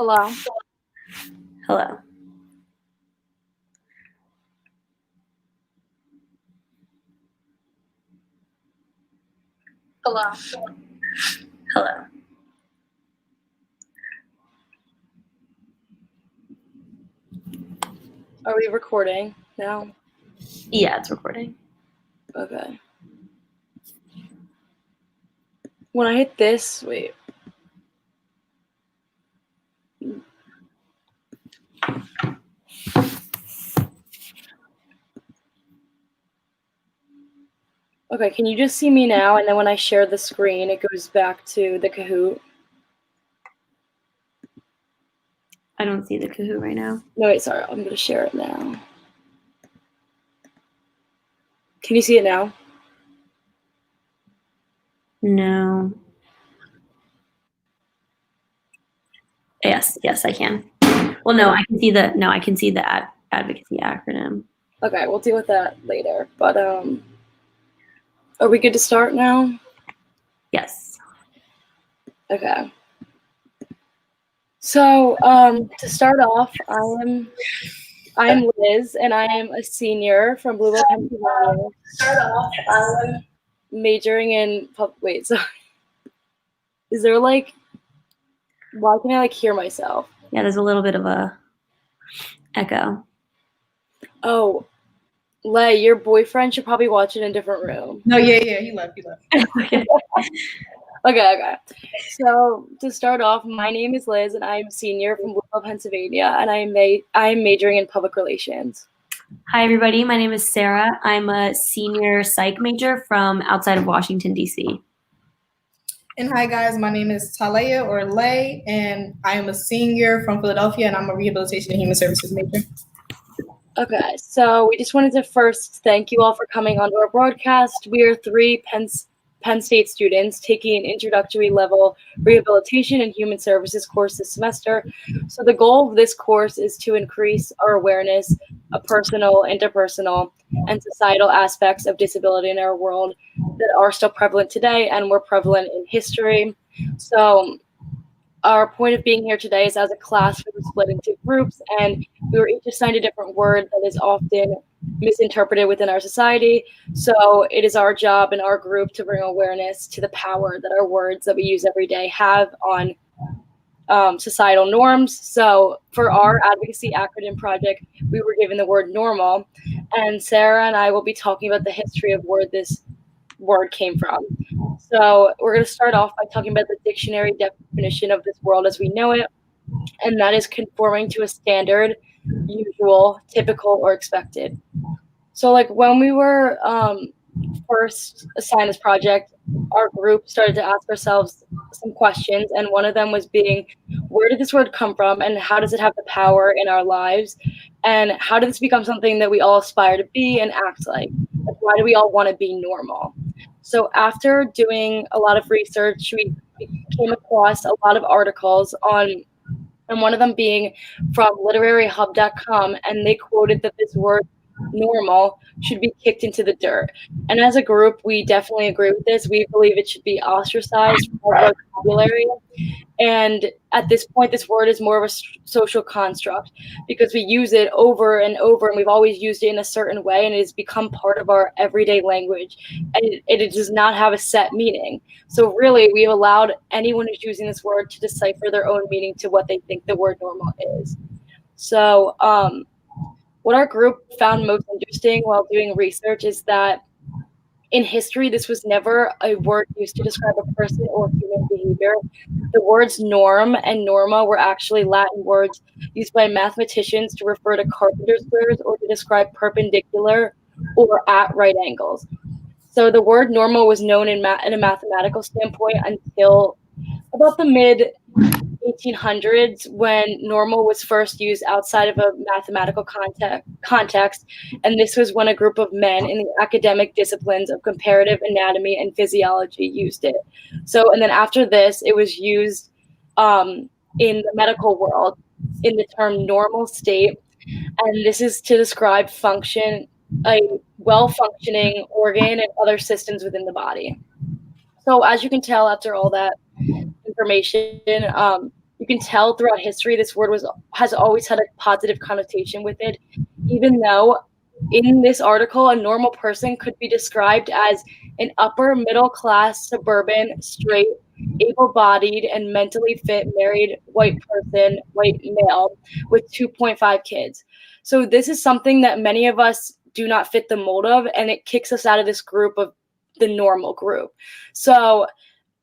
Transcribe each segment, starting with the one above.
Hello. Hello. Hello. Hello. Are we recording now? Yeah, it's recording. Okay. When I hit this, wait. Okay, can you just see me now? And then when I share the screen, it goes back to the Kahoot. I don't see the Kahoot right now. No, wait, sorry. I'm going to share it now. Can you see it now? No. Yes, I can. Well, no, I can see the advocacy acronym. Okay, we'll deal with that later. But are we good to start now? Yes. Okay. So to start off, I'm Liz, and I am a senior from Louisville, Pennsylvania. Start off, I'm majoring in wait, sorry. Is there why can I hear myself? Yeah, there's a little bit of a echo. Oh, Lay, your boyfriend should probably watch it in a different room. No, yeah, he left. Okay. So to start off, my name is Liz, and I'm a senior from Louisville, Pennsylvania, and I'm majoring in public relations. Hi, everybody. My name is Sarah. I'm a senior psych major from outside of Washington, D.C. And hi, guys. My name is Talaya or Lay, and I am a senior from Philadelphia, and I'm a rehabilitation and human services major. Okay, so we just wanted to first thank you all for coming onto our broadcast. We are three Penn State students taking an introductory level rehabilitation and human services course this semester. So the goal of this course is to increase our awareness of personal, interpersonal, and societal aspects of disability in our world that are still prevalent today and were prevalent in history. So our point of being here today is as a class, we were split into groups, and we were each assigned a different word that is often misinterpreted within our society. So it is our job in our group to bring awareness to the power that our words that we use every day have on societal norms. So for our advocacy acronym project, we were given the word normal, and Sarah and I will be talking about the history of where this word came from. So we're going to start off by talking about the dictionary definition of this world as we know it, and that is conforming to a standard, usual, typical, or expected. So when we were first assigned this project, our group started to ask ourselves some questions, and one of them was being, where did this word come from, and how does it have the power in our lives, and how did this become something that we all aspire to be and act like? Why do we all want to be normal? So after doing a lot of research, we came across a lot of articles on, and one of them being from literaryhub.com, and they quoted that this word normal should be kicked into the dirt. And as a group, we definitely agree with this. We believe it should be ostracized from our vocabulary. And at this point, this word is more of a social construct because we use it over and over, and we've always used it in a certain way, and it has become part of our everyday language, and it does not have a set meaning. So really, we've allowed anyone who's using this word to decipher their own meaning to what they think the word normal is. So what our group found most interesting while doing research is that in history, this was never a word used to describe a person or human behavior. The words norm and norma were actually Latin words used by mathematicians to refer to carpenter squares or to describe perpendicular or at right angles. So the word normal was known in a mathematical standpoint until about the mid 1800s, when normal was first used outside of a mathematical context, and this was when a group of men in the academic disciplines of comparative anatomy and physiology used it. So, and then after this, it was used in the medical world in the term normal state, and this is to describe function, a well-functioning organ and other systems within the body. So as you can tell after all that information, you can tell throughout history this word has always had a positive connotation with it, even though in this article a normal person could be described as an upper middle class, suburban, straight, able-bodied, and mentally fit married white male with 2.5 kids. So this is something that many of us do not fit the mold of, and it kicks us out of this group of the normal group. So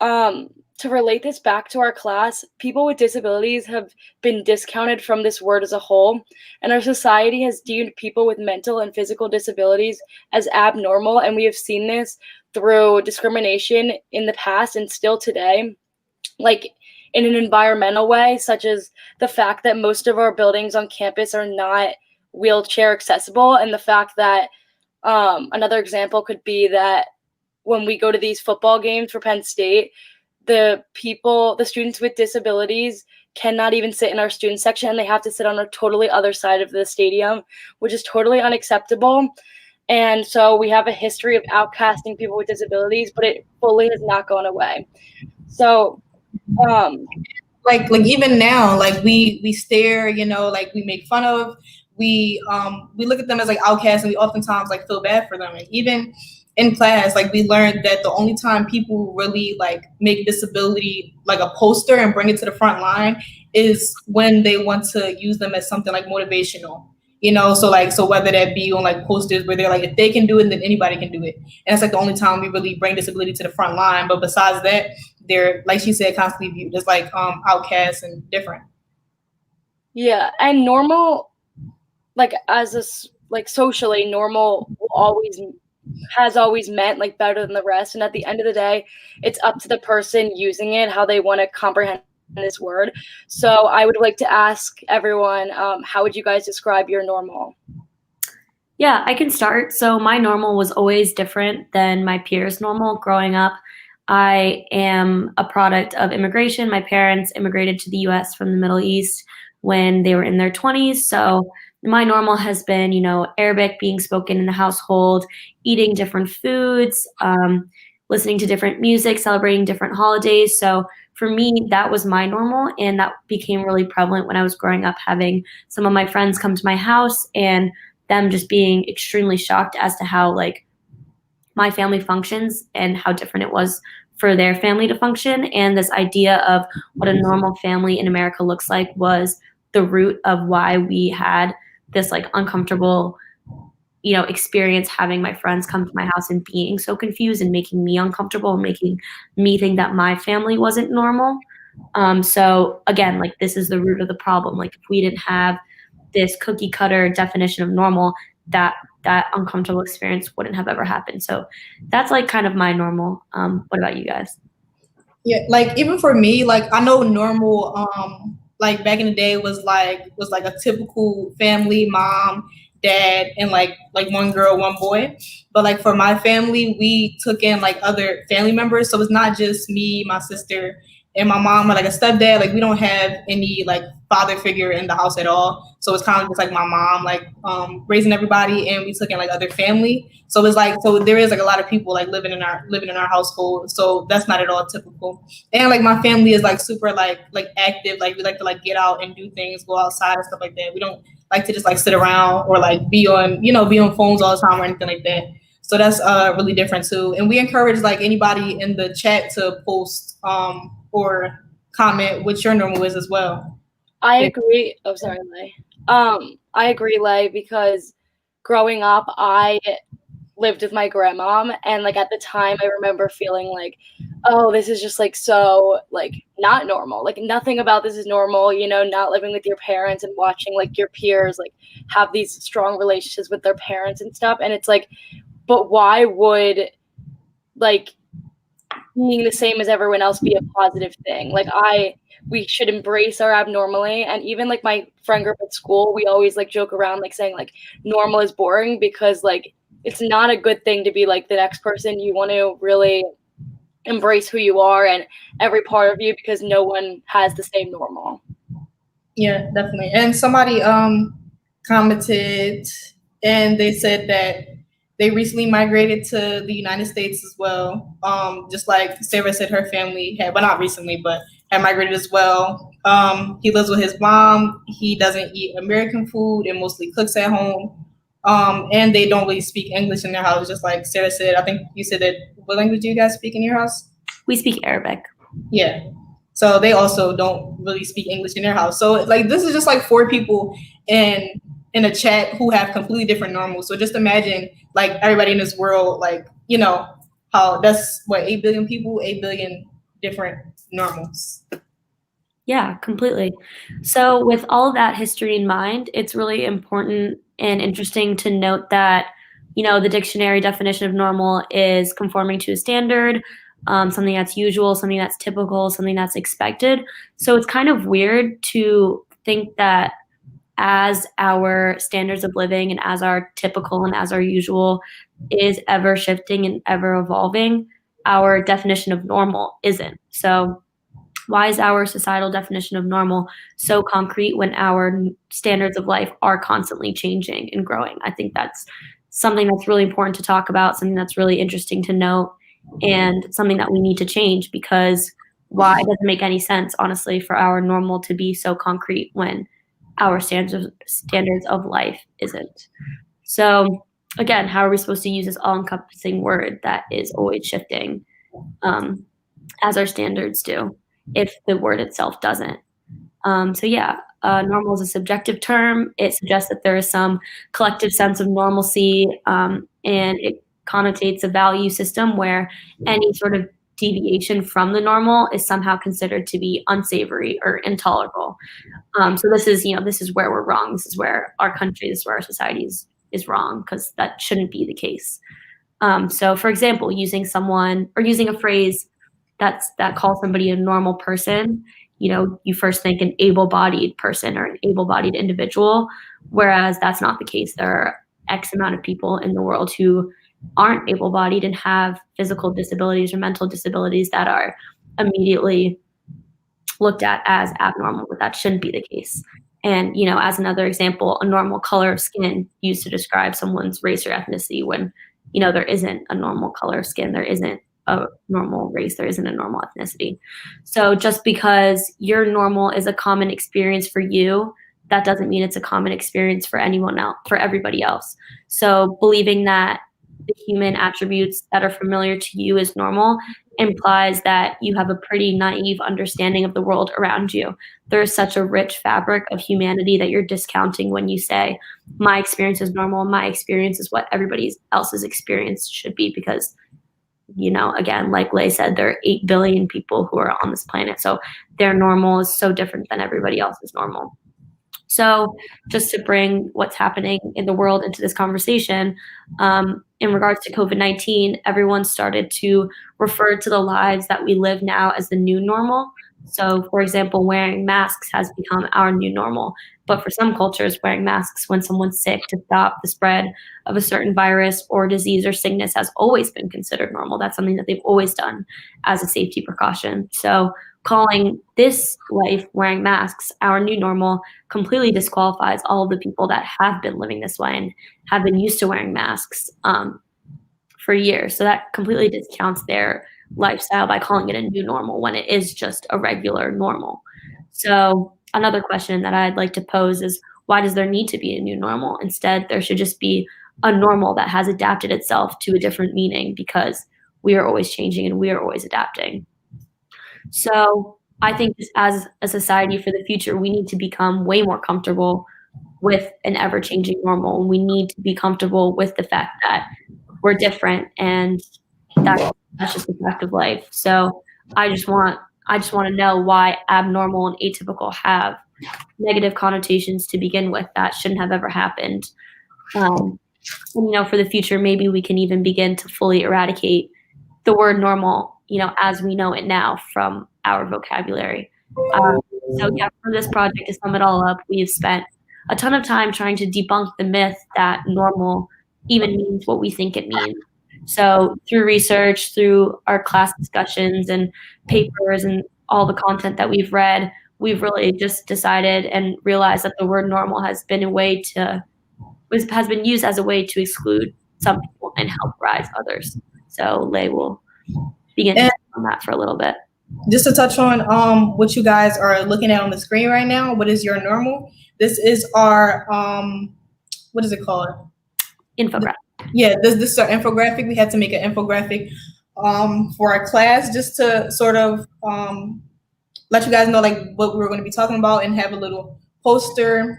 to relate this back to our class, people with disabilities have been discounted from this word as a whole, and our society has deemed people with mental and physical disabilities as abnormal, and we have seen this through discrimination in the past and still today, like in an environmental way, such as the fact that most of our buildings on campus are not wheelchair accessible, and the fact that another example could be that when we go to these football games for Penn State, the students with disabilities cannot even sit in our student section, and they have to sit on a totally other side of the stadium, which is totally unacceptable. And so we have a history of outcasting people with disabilities, but it fully has not gone away. So like even now, like we stare, like we make fun of, we look at them as like outcasts, and we oftentimes like feel bad for them. And even in class, like we learned that the only time people really like make disability like a poster and bring it to the front line is when they want to use them as something like motivational. So whether that be on like posters where they're like, if they can do it, then anybody can do it. And it's like the only time we really bring disability to the front line. But besides that, they're, like she said, constantly viewed as like outcasts and different. Yeah, and normal, like socially, normal has always meant like better than the rest. And at the end of the day, it's up to the person using it how they want to comprehend this word. So I would like to ask everyone, how would you guys describe your normal? Yeah, I can start. So my normal was always different than my peers' normal growing up. I am a product of immigration. My parents immigrated to the US from the Middle East when they were in their 20s. So my normal has been, Arabic being spoken in the household, eating different foods, listening to different music, celebrating different holidays. So for me, that was my normal, and that became really prevalent when I was growing up, having some of my friends come to my house and them just being extremely shocked as to how like my family functions and how different it was for their family to function. And this idea of what a normal family in America looks like was the root of why we had this like uncomfortable, experience having my friends come to my house and being so confused and making me uncomfortable and making me think that my family wasn't normal. So again, like this is the root of the problem. Like if we didn't have this cookie cutter definition of normal, that uncomfortable experience wouldn't have ever happened. So that's like kind of my normal. What about you guys? Yeah, like even for me, like I know normal, like back in the day was like a typical family, mom, dad, and like one girl, one boy. But like for my family, we took in like other family members, so it's not just me, my sister, and my mom, or like a stepdad. Like we don't have any like father figure in the house at all. So it's kind of just like my mom, like raising everybody, and we took in like other family. So it's like, so there is like a lot of people like living in our household. So that's not at all typical. And like my family is like super like active. Like we like to like get out and do things, go outside and stuff like that. We don't like to just like sit around or like be on phones all the time or anything like that. So that's really different too. And we encourage like anybody in the chat to post or comment what your normal is as well. I agree. Oh, sorry, Lay. I agree, Lay, because growing up, I lived with my grandmom, and like at the time, I remember feeling like, oh, this is just like so like not normal. Like nothing about this is normal. Not living with your parents and watching like your peers like have these strong relationships with their parents and stuff. And it's like, but why would like being the same as everyone else be a positive thing? Like we should embrace our abnormality. And even like my friend group at school, we always like joke around like saying like normal is boring, because like it's not a good thing to be like the next person. You want to really embrace who you are and every part of you, because no one has the same normal. Yeah, definitely. And somebody commented and they said that they recently migrated to the United States as well. Just like Sarah said, her family had, but not recently, but had migrated as well. He lives with his mom. He doesn't eat American food and mostly cooks at home. And they don't really speak English in their house, just like Sarah said. I think you said that. What language do you guys speak in your house? We speak Arabic. Yeah. So they also don't really speak English in their house. So like this is just like 4 people in a chat who have completely different normals. So just imagine like everybody in this world, like, you know, how that's what 8 billion people, 8 billion different normals. Yeah, completely. So with all of that history in mind, it's really important and interesting to note that, the dictionary definition of normal is conforming to a standard, something that's usual, something that's typical, something that's expected. So it's kind of weird to think that as our standards of living and as our typical and as our usual is ever shifting and ever evolving, our definition of normal isn't. So why is our societal definition of normal so concrete when our standards of life are constantly changing and growing? I think that's something that's really important to talk about, something that's really interesting to note, and something that we need to change, because why it doesn't make any sense, honestly, for our normal to be so concrete when our standards of life isn't. So again, how are we supposed to use this all-encompassing word that is always shifting, as our standards do, if the word itself doesn't? Normal is a subjective term. It suggests that there is some collective sense of normalcy, and it connotates a value system where any sort of deviation from the normal is somehow considered to be unsavory or intolerable. So this is where we're wrong. This is where our country, this is where our society is wrong, because that shouldn't be the case. So for example, using a phrase that calls somebody a normal person, you first think an able-bodied person or an able-bodied individual, whereas that's not the case. There are X amount of people in the world who aren't able-bodied and have physical disabilities or mental disabilities that are immediately looked at as abnormal, but that shouldn't be the case. And, as another example, a normal color of skin used to describe someone's race or ethnicity when, there isn't a normal color of skin, there isn't a normal race, there isn't a normal ethnicity. So just because your normal is a common experience for you, that doesn't mean it's a common experience for anyone else, for everybody else. So believing that the human attributes that are familiar to you is normal implies that you have a pretty naive understanding of the world around you. There is such a rich fabric of humanity that you're discounting when you say, my experience is normal, my experience is what everybody else's experience should be, because, again, like Lay said, there are 8 billion people who are on this planet. So their normal is so different than everybody else's normal. So just to bring what's happening in the world into this conversation, in regards to COVID-19, everyone started to refer to the lives that we live now as the new normal. So, for example, wearing masks has become our new normal. But for some cultures, wearing masks when someone's sick to stop the spread of a certain virus or disease or sickness has always been considered normal. That's something that they've always done as a safety precaution. So calling this life wearing masks our new normal completely disqualifies all of the people that have been living this way and have been used to wearing masks for years. So that completely discounts their lifestyle by calling it a new normal when it is just a regular normal. So another question that I'd like to pose is, why does there need to be a new normal? Instead, there should just be a normal that has adapted itself to a different meaning, because we are always changing and we are always adapting. So I think as a society for the future, we need to become way more comfortable with an ever-changing normal. And we need to be comfortable with the fact that we're different, and that's just the fact of life. So I just want to know why abnormal and atypical have negative connotations to begin with that shouldn't have ever happened. And, for the future, maybe we can even begin to fully eradicate the word normal, as we know it now, from our vocabulary. For this project, to sum it all up, we've spent a ton of time trying to debunk the myth that normal even means what we think it means. So through research, through our class discussions and papers and all the content that we've read, we've really just decided and realized that the word normal has been used as a way to exclude some people and help rise others. So Lay will begin to talk on that for a little bit. just to touch on what you guys are looking at on the screen right now, what is your normal? This is our what is it called? Infographic. Yeah, this is our infographic. We had to make an infographic for our class just to sort of let you guys know like what we were going to be talking about and have a little poster.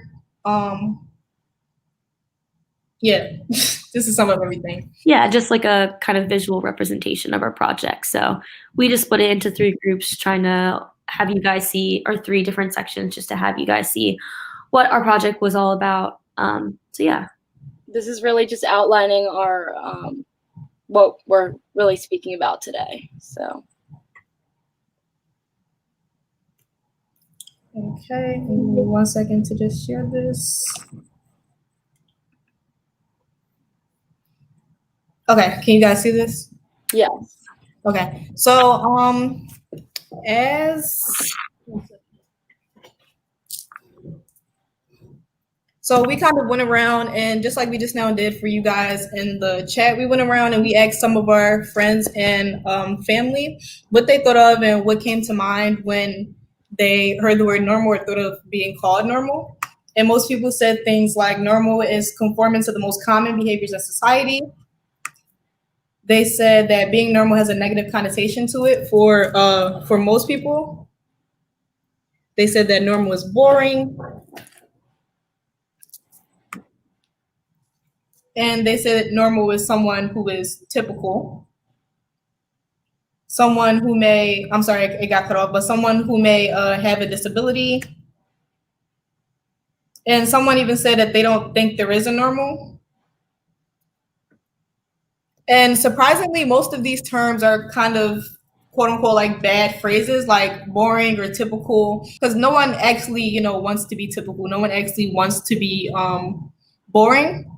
Yeah, this is some of everything. Yeah, just like a kind of visual representation of our project. So we just split it into 3 groups, trying to have you guys see, or 3 different sections, just to have you guys see what our project was all about. So yeah. This is really just outlining our what we're really speaking about today. So. Okay, give me 1 second to just share this. Okay, can you guys see this? Yes. Okay, so so we kind of went around, and just like we just now did for you guys in the chat, we went around and we asked some of our friends and family what they thought of and what came to mind when they heard the word normal or thought of being called normal. And most people said things like normal is conforming to the most common behaviors in society. They said that being normal has a negative connotation to it for most people. They said that normal is boring. And they said that normal is someone who is typical. Someone who may, I'm sorry, it got cut off, but someone who may have a disability. And someone even said that they don't think there is a normal. And surprisingly, most of these terms are kind of quote unquote like bad phrases like boring or typical, because no one actually, wants to be typical. No one actually wants to be boring.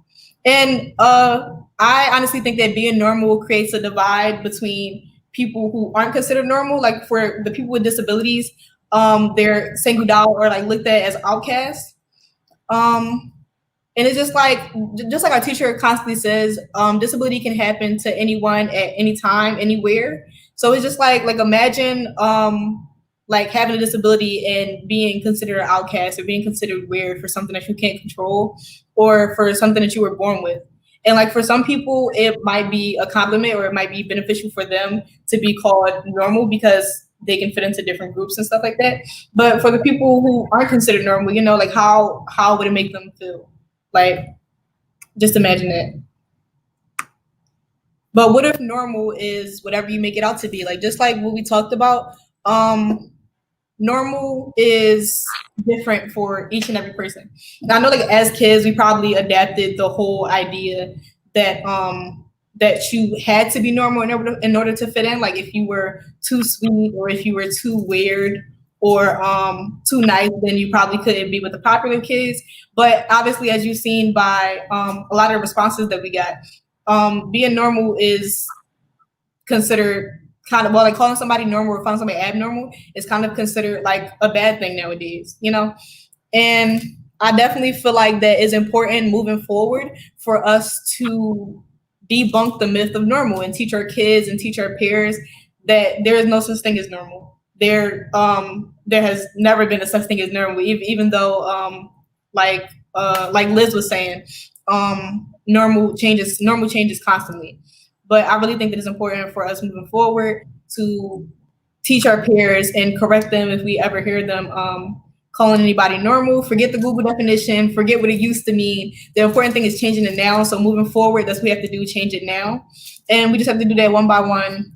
And I honestly think that being normal creates a divide between people who aren't considered normal. Like for the people with disabilities, they're singled out or like looked at as outcasts. And it's just like our teacher constantly says, disability can happen to anyone at any time, anywhere. So it's just like imagine like having a disability and being considered an outcast or being considered weird for something that you can't control or for something that you were born with. And like for some people, it might be a compliment or it might be beneficial for them to be called normal because they can fit into different groups and stuff like that. But for the people who aren't considered normal, like how would it make them feel? Like, just imagine that. But what if normal is whatever you make it out to be? Like, just like what we talked about, normal is different for each and every person. Now, I know, like, as kids, we probably adapted the whole idea that that you had to be normal in order to fit in. Like, if you were too sweet or if you were too weird or too nice, then you probably couldn't be with the popular kids. But obviously, as you've seen by a lot of responses that we got, being normal is considered kind of, well, like calling somebody normal or calling somebody abnormal is kind of considered like a bad thing nowadays, And I definitely feel like that is important moving forward for us to debunk the myth of normal and teach our kids and teach our peers that there is no such thing as normal. There has never been a such thing as normal, even though like Liz was saying, normal changes constantly. But I really think that it's important for us moving forward to teach our peers and correct them if we ever hear them calling anybody normal. Forget the Google definition, forget what it used to mean. The important thing is changing it now. So moving forward, that's what we have to do, change it now. And we just have to do that one by one,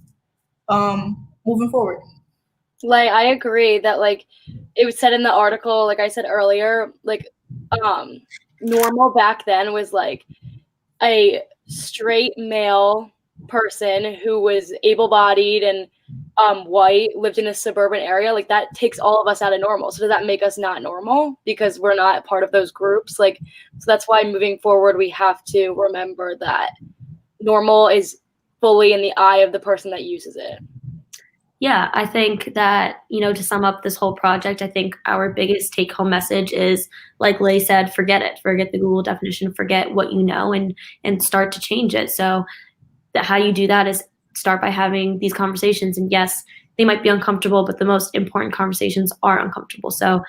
moving forward. Like, I agree that, like, it was said in the article, like I said earlier, like, normal back then was like a straight male person who was able-bodied and white, lived in a suburban area. Like, that takes all of us out of normal. So does that make us not normal because we're not part of those groups? Like, so that's why moving forward we have to remember that normal is fully in the eye of the person that uses it. Yeah, I think that, to sum up this whole project, I think our biggest take-home message is, like Lay said, forget it. Forget the Google definition, forget what you know, and start to change it. So how you do that is start by having these conversations. And yes, they might be uncomfortable, but the most important conversations are uncomfortable. So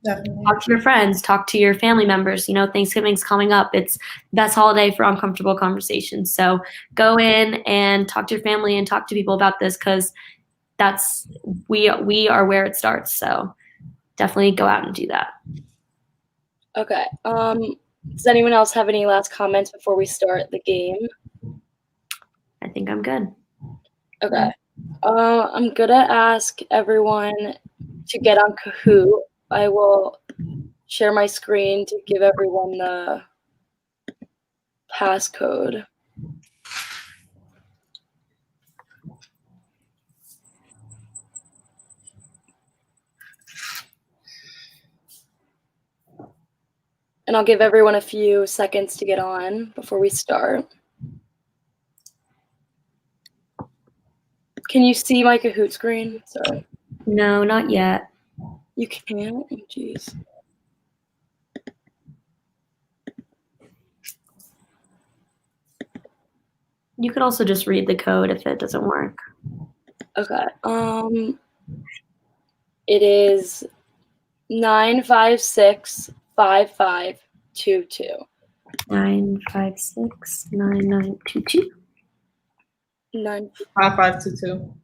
Definitely. talk to your friends, talk to your family members. Thanksgiving's coming up. It's the best holiday for uncomfortable conversations. So go in and talk to your family and talk to people about this, because we are where it starts. So definitely go out and do that. Okay. Does anyone else have any last comments before we start the game? I think I'm good. Okay. I'm gonna ask everyone to get on Kahoot. I will share my screen to give everyone the passcode. And I'll give everyone a few seconds to get on before we start. Can you see my Kahoot screen? Sorry. No, not yet. You can't? Oh, jeez. You could also just read the code if it doesn't work. Okay. It is 9565522. 9569922. 5522.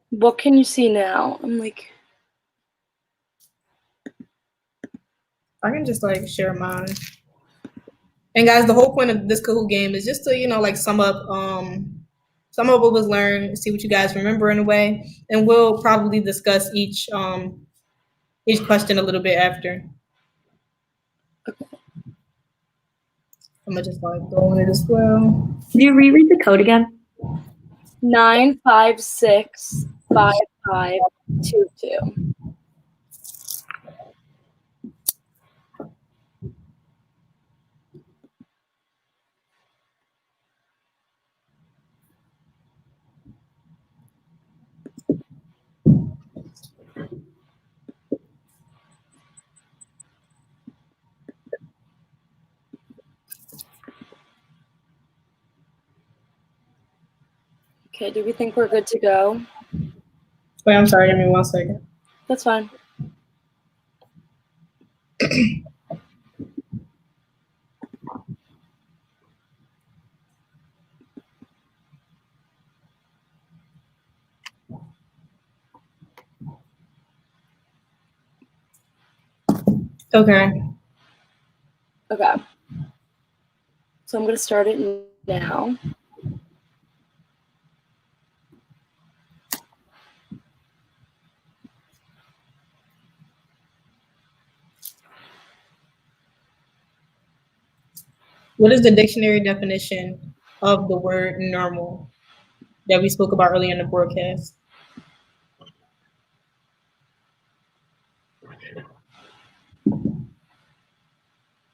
What can you see now? I'm like, I can just like share mine. And guys, the whole point of this Kahoot game is just to, like sum up what was learned, see what you guys remember in a way, and we'll probably discuss each question a little bit after. okay. I'm gonna just like go in it as well. Can you reread the code again? 9565522. Okay, do we think we're good to go? Wait, I'm sorry, give me 1 second. That's fine. Okay. Okay. So I'm going to start it now. What is the dictionary definition of the word normal that we spoke about earlier in the broadcast?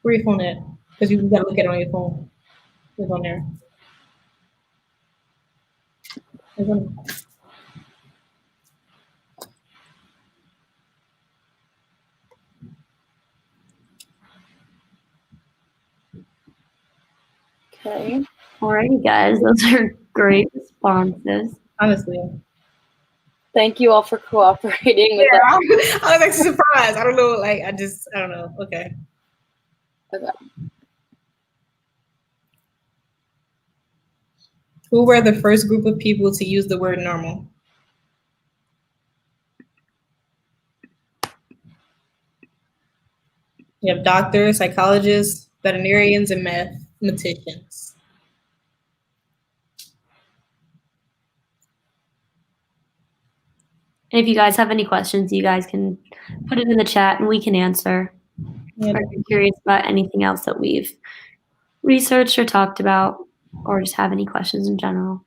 Where your phone at? Because you gotta look at it on your phone. It's on there. It's on there. Okay. Alrighty, guys. Those are great responses. Honestly. Thank you all for cooperating with Yeah, that. I was like surprised. I don't know. Like, I don't know. Okay. Okay. Who were the first group of people to use the word normal? You have doctors, psychologists, veterinarians, and mathematicians. And if you guys have any questions, you guys can put it in the chat and we can answer. Yeah. Or if you're curious about anything else that we've researched or talked about, or just have any questions in general.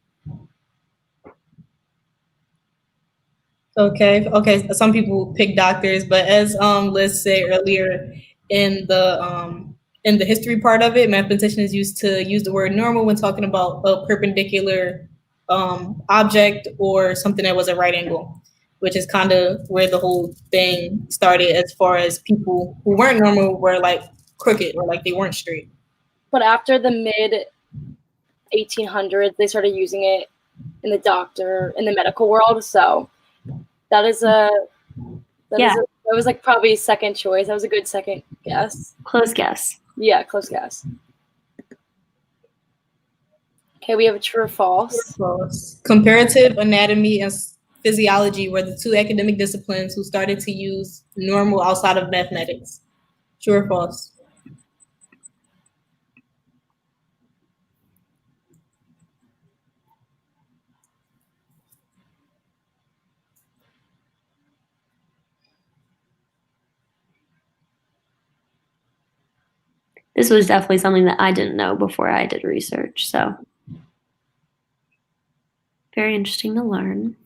Okay. Some people pick doctors, but as Liz said earlier, in the history part of it, mathematicians used to use the word normal when talking about a perpendicular object or something that was a right angle, which is kind of where the whole thing started. As far as people who weren't normal were like crooked or like they weren't straight. But after the mid 1800s, they started using it in the medical world. So that was like probably second choice. That was a good second guess. Close guess. Yeah, close guess. Okay, we have a true or false. True or false. Comparative anatomy and physiology were the two academic disciplines who started to use normal outside of mathematics. True or false? This was definitely something that I didn't know before I did research, so very interesting to learn.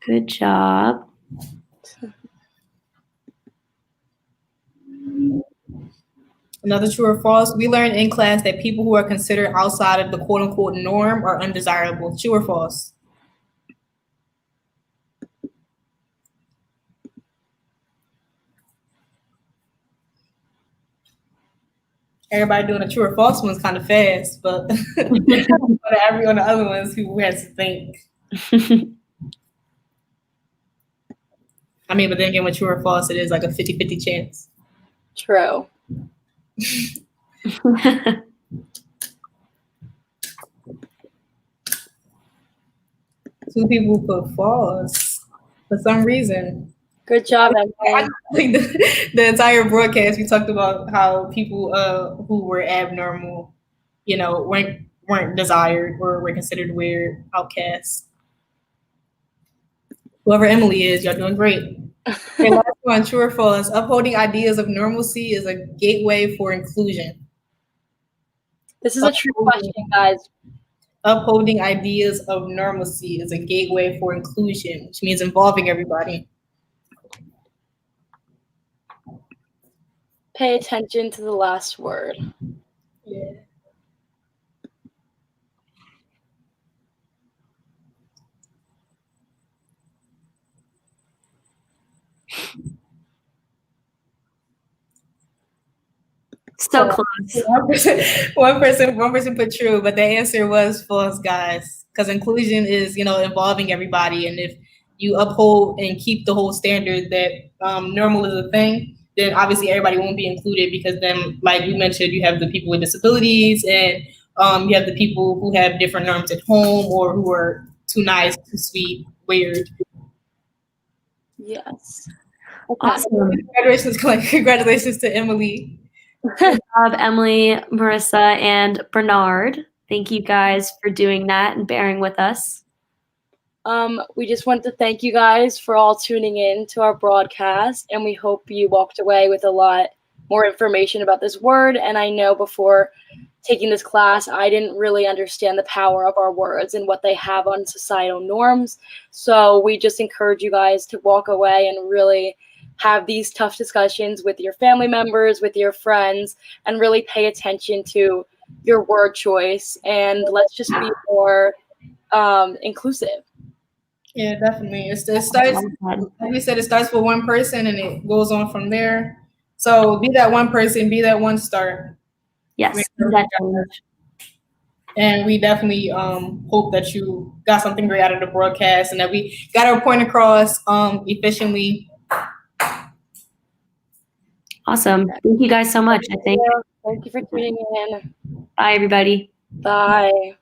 Good job. Another true or false. We learned in class that people who are considered outside of the quote unquote norm are undesirable. True or false? Everybody doing a true or false one's kind of fast, but every on the other ones, who has to think. I mean, but then again, with true or false, it is like a 50-50 chance. True. Two people put false for some reason. Good job, Emily. The entire broadcast, we talked about how people who were abnormal, weren't desired or were considered weird, outcasts. Whoever Emily is, y'all doing great. Okay, last one, true or false. Upholding ideas of normalcy is a gateway for inclusion. This is a true question, guys. Upholding ideas of normalcy is a gateway for inclusion, which means involving everybody. Pay attention to the last word. Yeah. So close. One person put true, but the answer was false, guys. Because inclusion is, involving everybody, and if you uphold and keep the whole standard that normal is a thing, then obviously everybody won't be included. Because then, like you mentioned, you have the people with disabilities, and you have the people who have different norms at home, or who are too nice, too sweet, weird. Yes. Okay. Awesome. Congratulations to Emily. Good job, Emily, Marissa, and Bernard. Thank you guys for doing that and bearing with us. We just wanted to thank you guys for all tuning in to our broadcast, and we hope you walked away with a lot more information about this word. And I know before taking this class, I didn't really understand the power of our words and what they have on societal norms. So we just encourage you guys to walk away and really have these tough discussions with your family members, with your friends, and really pay attention to your word choice. And let's just be more inclusive. Yeah, definitely. It starts, like we said, it starts with one person and it goes on from there. So be that one person, be that one start. Yes. And we definitely hope that you got something great out of the broadcast and that we got our point across efficiently. Awesome. Thank you guys so much. Thank you for tuning in. Bye, everybody. Bye.